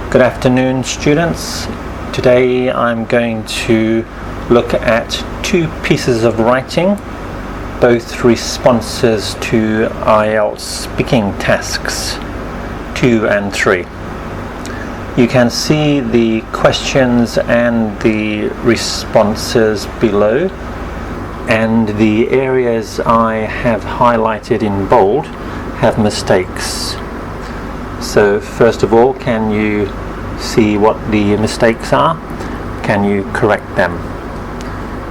Good afternoon, students. Today I'm going to look at two pieces of writing, both responses to IELTS speaking tasks 2 and 3. You can see the questions and the responses below, and the areas I have highlighted in bold have mistakes. So first of all, can you see what the mistakes are? Can you correct them?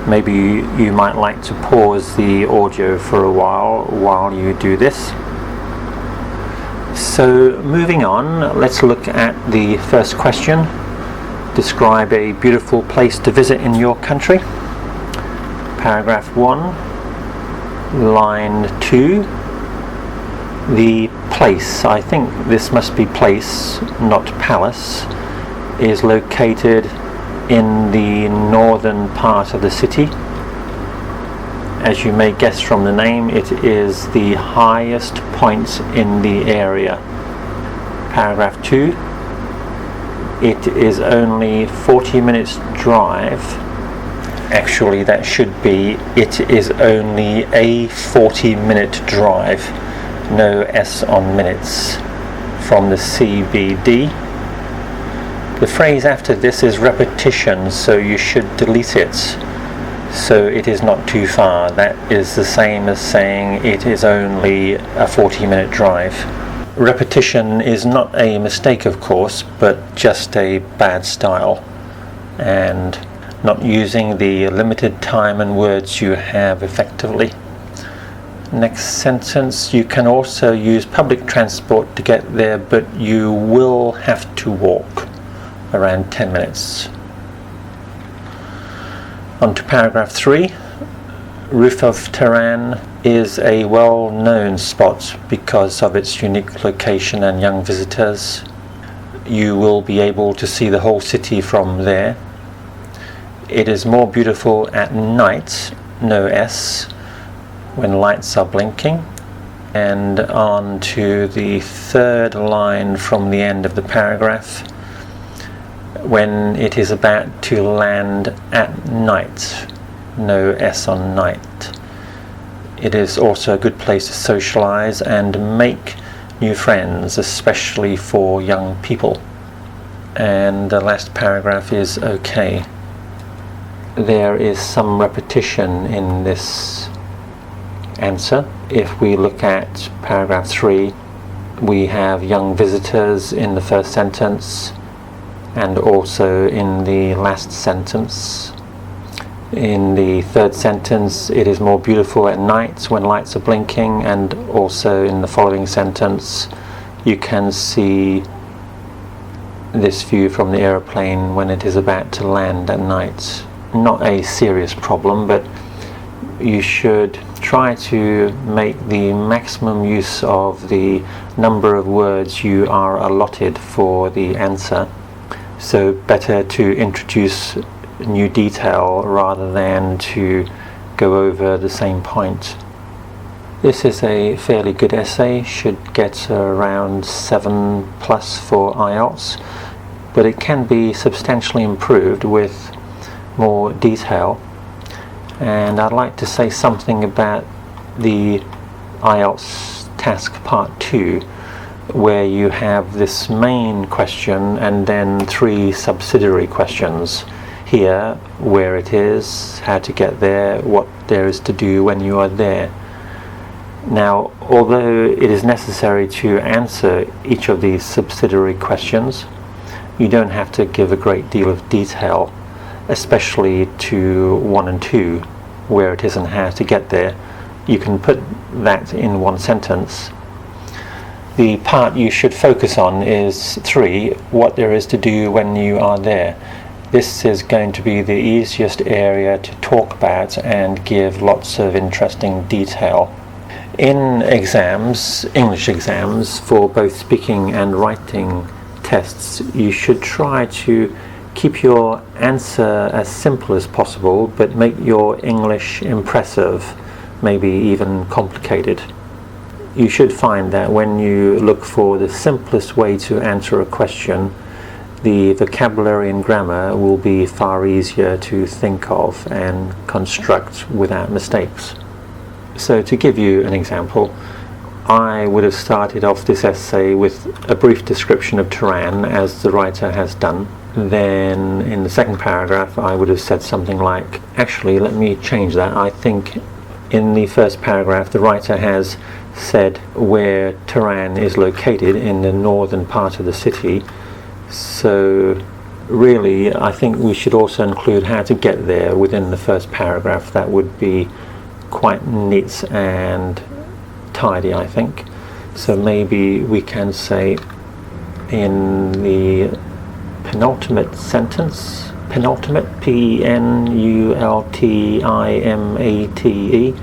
Maybe you might like to pause the audio for a while you do this. So moving on, let's look at the first question. Describe a beautiful place to visit in your country. Paragraph 1, line 2. The place, I think this must be place, not palace, is located in the northern part of the city. As you may guess from the name, it is the highest point in the area. Paragraph 2, it is only 40 minutes drive. Actually, that should be, it is only a 40-minute drive. No S on minutes, from the CBD. The phrase after this is repetition, so you should delete it. So it is not too far. That is the same as saying it is only a 40-minute drive. Repetition is not a mistake, of course, but just a bad style, and not using the limited time and words you have effectively. Next sentence, you can also use public transport to get there, but you will have to walk around 10 minutes. On to paragraph 3. Roof of Tehran is a well-known spot because of its unique location and young visitors. You will be able to see the whole city from there. It is more beautiful at night, no S, when lights are blinking. And on to the third line from the end of the paragraph, when it is about to land at night, no S on night. It is also a good place to socialize and make new friends, especially for young people. And the last paragraph is okay. There is some repetition in this answer. If we look at paragraph 3, we have young visitors in the first sentence and also in the last sentence. In the third sentence, it is more beautiful at night when lights are blinking, and also in the following sentence you can see this view from the aeroplane when it is about to land at night. Not a serious problem, but you should try to make the maximum use of the number of words you are allotted for the answer. So better to introduce new detail rather than to go over the same point. This is a fairly good essay, should get around 7+ for IELTS, but it can be substantially improved with more detail. And I'd like to say something about the IELTS task part 2, where you have this main question and then 3 subsidiary questions. Here, where it is, how to get there, what there is to do when you are there. Now, although it is necessary to answer each of these subsidiary questions, you don't have to give a great deal of detail, especially to 1 and 2, where it is and how to get there. You can put that in one sentence. The part you should focus on is 3, what there is to do when you are there. This is going to be the easiest area to talk about and give lots of interesting detail. In exams, English exams, for both speaking and writing tests, you should try to keep your answer as simple as possible, but make your English impressive, maybe even complicated. You should find that when you look for the simplest way to answer a question, the vocabulary and grammar will be far easier to think of and construct without mistakes. So to give you an example, I would have started off this essay with a brief description of Tehran, as the writer has done. Then in the second paragraph I would have said something like, actually let me change that. I think in the first paragraph the writer has said where Tehran is located, in the northern part of the city. So really I think we should also include how to get there within the first paragraph. That would be quite neat and tidy, I think. So maybe we can say in the penultimate sentence, penultimate, P-N-U-L-T-I-M-A-T-E,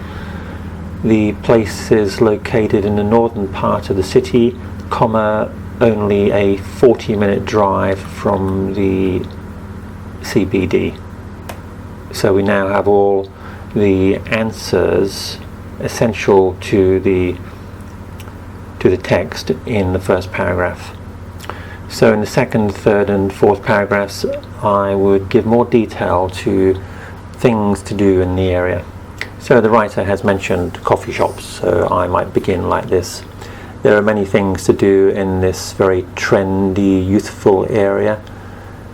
the place is located in the northern part of the city, comma, only a 40-minute drive from the CBD. So we now have all the answers essential to the text in the first paragraph. So in the second, third and fourth paragraphs I would give more detail to things to do in the area. So the writer has mentioned coffee shops, so I might begin like this. There are many things to do in this very trendy, youthful area,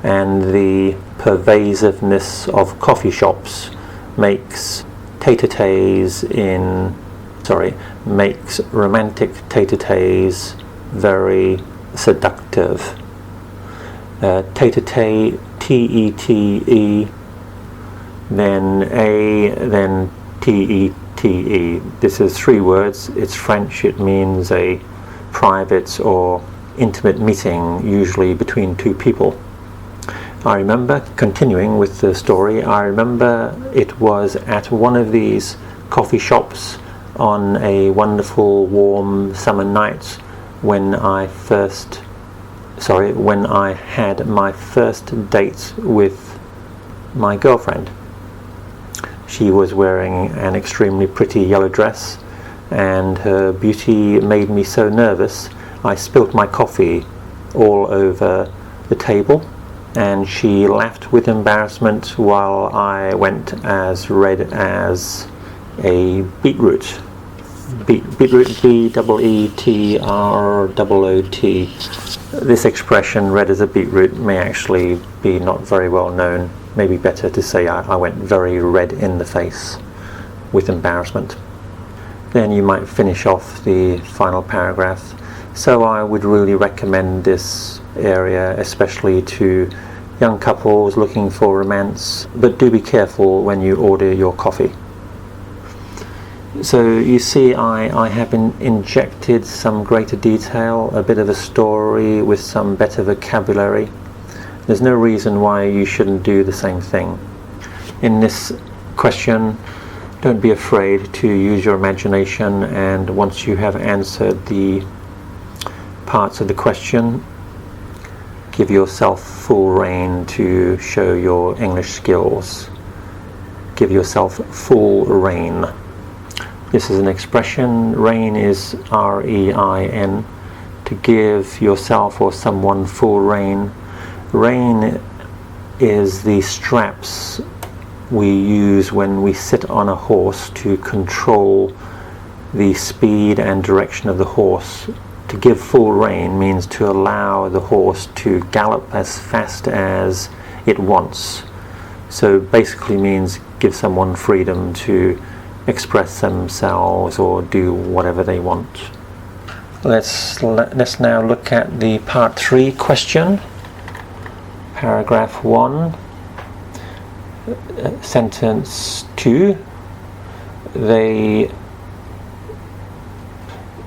and the pervasiveness of coffee shops makes makes romantic tete-a-tetes very seductive. Tete-a-tete, T-E-T-E, then A, then T-E-T-E. This is three words. It's French. It means a private or intimate meeting, usually between two people. I remember, continuing with the story, I remember it was at one of these coffee shops on a wonderful warm summer night when I had my first date with my girlfriend. She was wearing an extremely pretty yellow dress, and her beauty made me so nervous I spilt my coffee all over the table, and she laughed with embarrassment while I went as red as a beetroot. Beetroot, B-E-E-T-R-O-O-T. This expression, red as a beetroot, may actually be not very well known. Maybe better to say I went very red in the face with embarrassment. Then you might finish off the final paragraph. So I would really recommend this area, especially to young couples looking for romance, but do be careful when you order your coffee. So you see I have injected some greater detail, a bit of a story with some better vocabulary. There's no reason why you shouldn't do the same thing. In this question, don't be afraid to use your imagination, and once you have answered the parts of the question, give yourself full rein to show your English skills. Give yourself full rein. This is an expression. Rein is R-E-I-N. To give yourself or someone full rein. Rein is the straps we use when we sit on a horse to control the speed and direction of the horse. To give full rein means to allow the horse to gallop as fast as it wants. So basically means give someone freedom to express themselves or do whatever they want. Let's now look at the part 3 question. Paragraph 1, sentence 2.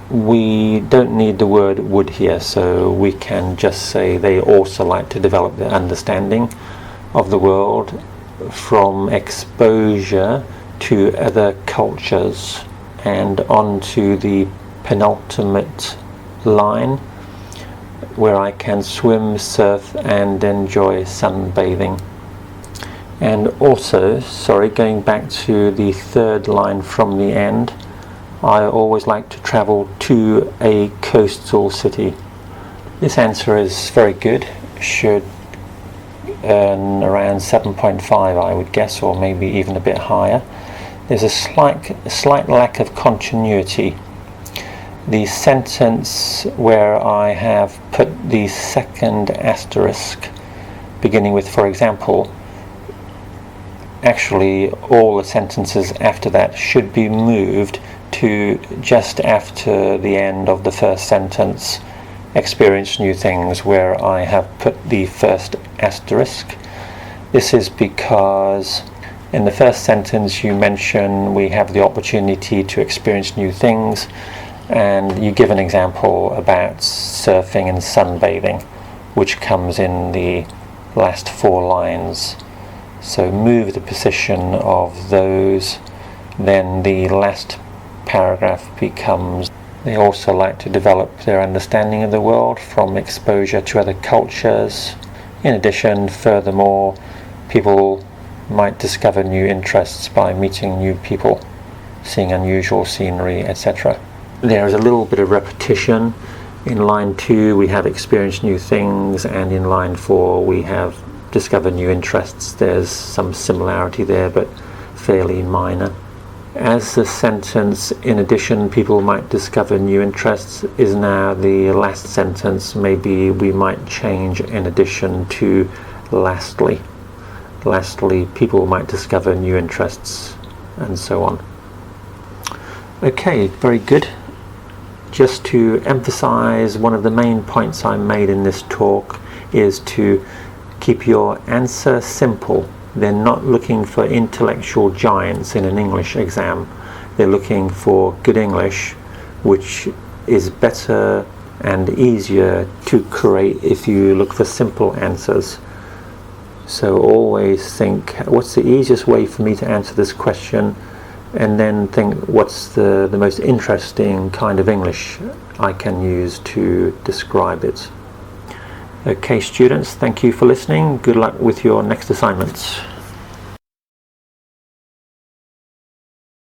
We don't need the word would here, so we can just say they also like to develop their understanding of the world from exposure to other cultures. And on to the penultimate line, where I can swim, surf and enjoy sunbathing. And also, going back to the third line from the end, I always like to travel to a coastal city. This answer is very good. should earn around 7.5, I would guess, or maybe even a bit higher. There's a slight lack of continuity. The sentence where I have put the second asterisk beginning with "for example," actually all the sentences after that should be moved to just after the end of the first sentence, "experience new things," where I have put the first asterisk. This is because in the first sentence you mention we have the opportunity to experience new things, and you give an example about surfing and sunbathing, which comes in the last 4 lines. So move the position of those, then the last paragraph becomes, they also like to develop their understanding of the world from exposure to other cultures. In addition, furthermore, people might discover new interests by meeting new people, seeing unusual scenery, etc. There is a little bit of repetition. In line 2 we have experienced new things, and in line 4 we have discovered new interests. There's some similarity there, but fairly minor. As the sentence "in addition people might discover new interests" is now the last sentence, maybe we might change "in addition" to "lastly." Lastly, people might discover new interests, and so on. Okay, very good. Just to emphasize, one of the main points I made in this talk is to keep your answer simple. They're not looking for intellectual giants in an English exam. They're looking for good English, which is better and easier to create if you look for simple answers. So always think, what's the easiest way for me to answer this question? And then think, what's the most interesting kind of English I can use to describe it. Okay, students, thank you for listening. Good luck with your next assignments.